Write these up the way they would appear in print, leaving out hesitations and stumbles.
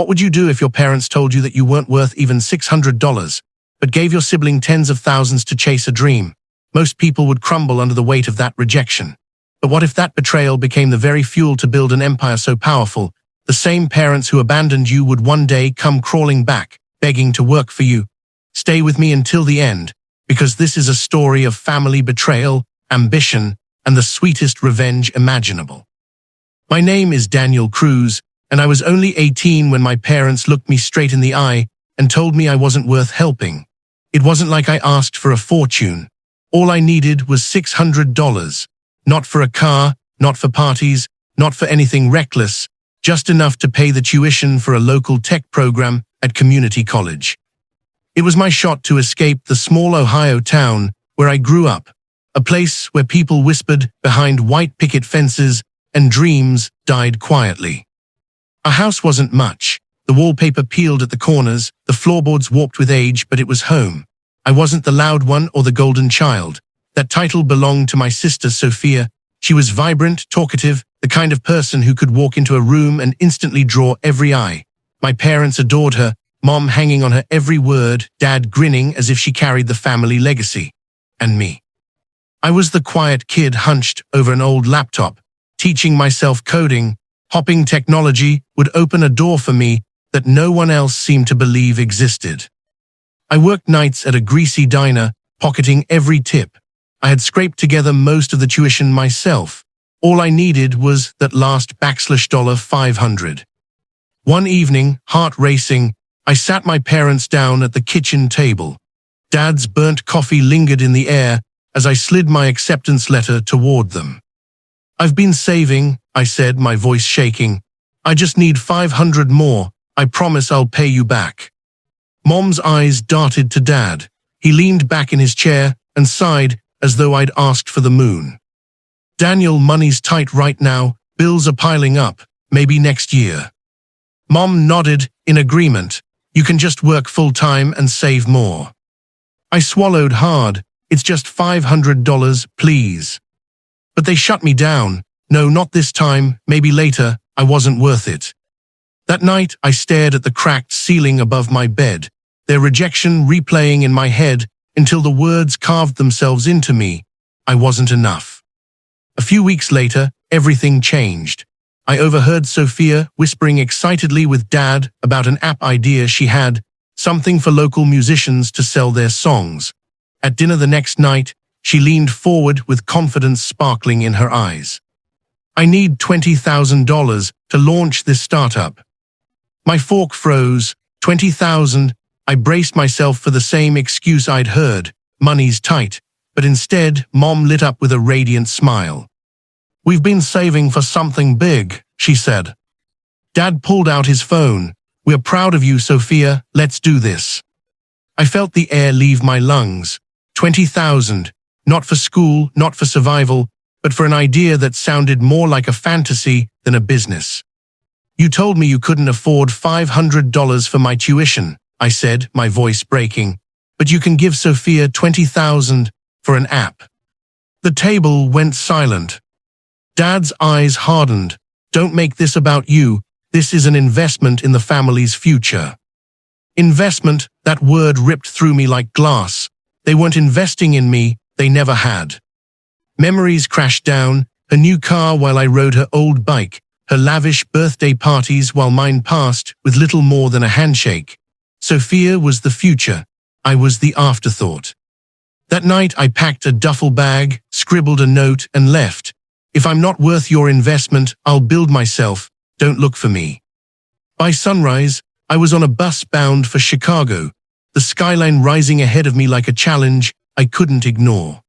What would you do if your parents told you that you weren't worth even $600, but gave your sibling tens of thousands to chase a dream? Most people would crumble under the weight of that rejection. But what if that betrayal became the very fuel to build an empire so powerful, the same parents who abandoned you would one day come crawling back, begging to work for you? Stay with me until the end, because this is a story of family betrayal, ambition, and the sweetest revenge imaginable. My name is Daniel Cruz, and I was only 18 when my parents looked me straight in the eye and told me I wasn't worth helping. It wasn't like I asked for a fortune. All I needed was $600. Not for a car, not for parties, not for anything reckless, just enough to pay the tuition for a local tech program at community college. It was my shot to escape the small Ohio town where I grew up, a place where people whispered behind white picket fences and dreams died quietly. Our house wasn't much. The wallpaper peeled at the corners, the floorboards warped with age, but it was home. I wasn't the loud one or the golden child. That title belonged to my sister Sophia. She was vibrant, talkative, the kind of person who could walk into a room and instantly draw every eye. My parents adored her, Mom hanging on her every word, Dad grinning as if she carried the family legacy. And me. I was the quiet kid hunched over an old laptop, teaching myself coding, hoping technology would open a door for me that no one else seemed to believe existed. I worked nights at a greasy diner, pocketing every tip. I had scraped together most of the tuition myself. All I needed was that last $500. One evening, heart racing, I sat my parents down at the kitchen table. Dad's burnt coffee lingered in the air as I slid my acceptance letter toward them. "I've been saving," I said, my voice shaking. "I just need $500 more. I promise I'll pay you back." Mom's eyes darted to Dad. He leaned back in his chair and sighed as though I'd asked for the moon. "Daniel, money's tight right now. Bills are piling up. Maybe next year." Mom nodded in agreement. "You can just work full-time and save more." I swallowed hard. "It's just $500, please." But they shut me down. "No, not this time. Maybe later. I wasn't worth it." That night, I stared at the cracked ceiling above my bed, their rejection replaying in my head until the words carved themselves into me. I wasn't enough. A few weeks later, everything changed. I overheard Sophia whispering excitedly with Dad about an app idea she had, something for local musicians to sell their songs. At dinner the next night, she leaned forward with confidence sparkling in her eyes. "I need $20,000 to launch this startup." My fork froze. $20,000. I braced myself for the same excuse I'd heard. Money's tight. But instead, Mom lit up with a radiant smile. "We've been saving for something big," she said. Dad pulled out his phone. "We're proud of you, Sophia. Let's do this." I felt the air leave my lungs. 20,000. Not for school, not for survival, but for an idea that sounded more like a fantasy than a business. "You told me you couldn't afford $500 for my tuition," I said, my voice breaking. "But you can give Sophia $20,000 for an app." The table went silent. Dad's eyes hardened. "Don't make this about you. This is an investment in the family's future." Investment, that word ripped through me like glass. They weren't investing in me, they never had. Memories crashed down, her new car while I rode her old bike, her lavish birthday parties while mine passed with little more than a handshake. Sophia was the future. I was the afterthought. That night I packed a duffel bag, scribbled a note, and left. "If I'm not worth your investment, I'll build myself. Don't look for me." By sunrise, I was on a bus bound for Chicago, the skyline rising ahead of me like a challenge I couldn't ignore.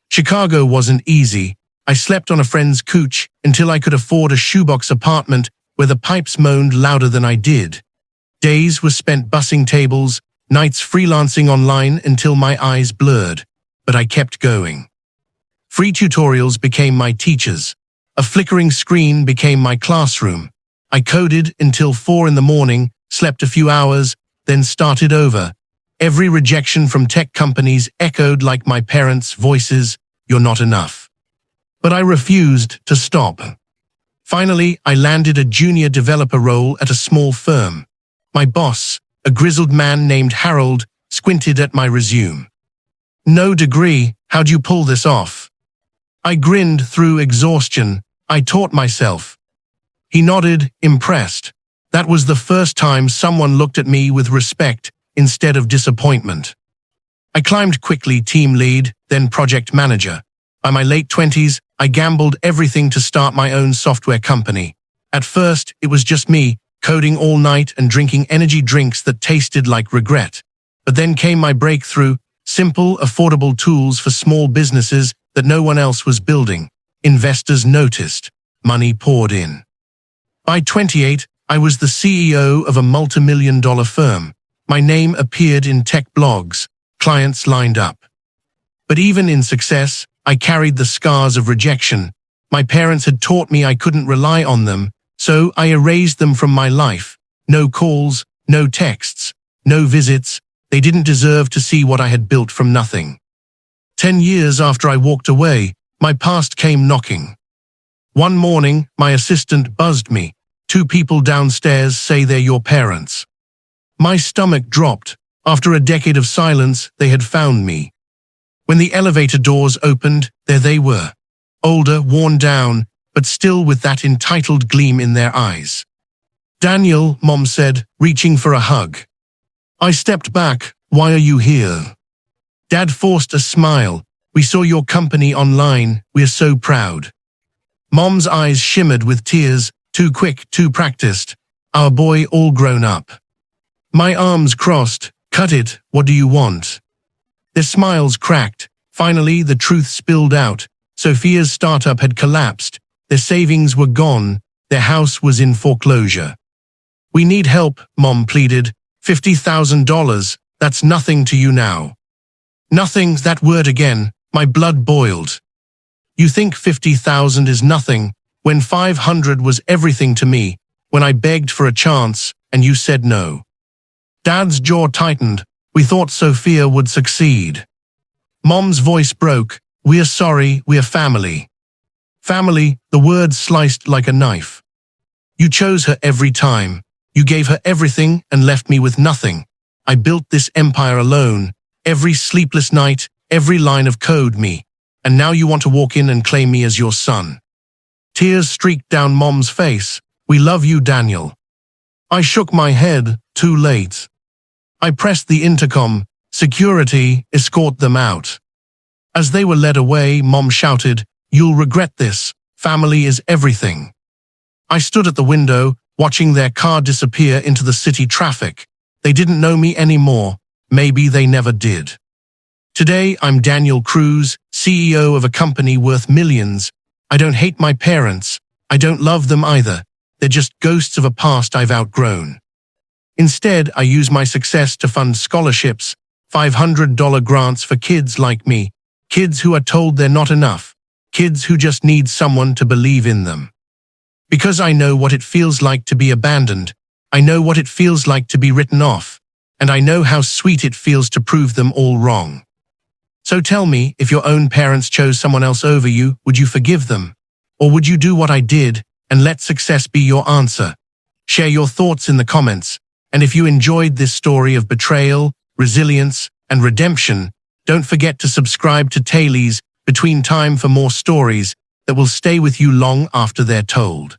Chicago wasn't easy. I slept on a friend's couch until I could afford a shoebox apartment where the pipes moaned louder than I did. Days were spent bussing tables, nights freelancing online until my eyes blurred, but I kept going. Free tutorials became my teachers. A flickering screen became my classroom. I coded until 4 in the morning, slept a few hours, then started over. Every rejection from tech companies echoed like my parents' voices, "You're not enough." But I refused to stop. Finally, I landed a junior developer role at a small firm. My boss, a grizzled man named Harold, squinted at my resume. "No degree, how'd you pull this off?" I grinned through exhaustion. "I taught myself." He nodded, impressed. That was the first time someone looked at me with respect instead of disappointment. I climbed quickly team lead, then project manager. By my late 20s, I gambled everything to start my own software company. At first, it was just me, coding all night and drinking energy drinks that tasted like regret. But then came my breakthrough, simple, affordable tools for small businesses that no one else was building. Investors noticed. Money poured in. By 28, I was the CEO of a multimillion-dollar firm. My name appeared in tech blogs. Clients lined up. But even in success, I carried the scars of rejection. My parents had taught me I couldn't rely on them, so I erased them from my life. No calls, no texts, no visits. They didn't deserve to see what I had built from nothing. 10 years after I walked away, my past came knocking. One morning, my assistant buzzed me. "Two people downstairs say they're your parents." My stomach dropped. After a decade of silence, they had found me. When the elevator doors opened, there they were. Older, worn down, but still with that entitled gleam in their eyes. "Daniel," Mom said, reaching for a hug. I stepped back. "Why are you here?" Dad forced a smile. "We saw your company online. We're so proud." Mom's eyes shimmered with tears. "Too quick, too practiced. Our boy all grown up." My arms crossed. "Cut it, what do you want?" Their smiles cracked. Finally, the truth spilled out. Sophia's startup had collapsed. Their savings were gone. Their house was in foreclosure. "We need help," Mom pleaded. $50,000, that's nothing to you now." Nothing, that word again. My blood boiled. You think 50,000 is nothing, when 500 was everything to me, when I begged for a chance, and you said no. Dad's jaw tightened. "We thought Sophia would succeed." Mom's voice broke. "We're sorry, we're family." Family, the word sliced like a knife. You chose her every time. You gave her everything and left me with nothing. I built this empire alone. Every sleepless night, every line of code me. And now you want to walk in and claim me as your son. Tears streaked down Mom's face. "We love you, Daniel." I shook my head. Too late. I pressed the intercom. "Security, escort them out." As they were led away, Mom shouted, "You'll regret this. Family is everything." I stood at the window, watching their car disappear into the city traffic. They didn't know me anymore. Maybe they never did. Today, I'm Daniel Cruz, CEO of a company worth millions. I don't hate my parents. I don't love them either. They're just ghosts of a past I've outgrown. Instead, I use my success to fund scholarships, $500 grants for kids like me, kids who are told they're not enough, kids who just need someone to believe in them. Because I know what it feels like to be abandoned, I know what it feels like to be written off, and I know how sweet it feels to prove them all wrong. So tell me, if your own parents chose someone else over you, would you forgive them? Or would you do what I did and let success be your answer? Share your thoughts in the comments, and if you enjoyed this story of betrayal, resilience, and redemption, don't forget to subscribe to Taylor's Between Time for more stories that will stay with you long after they're told.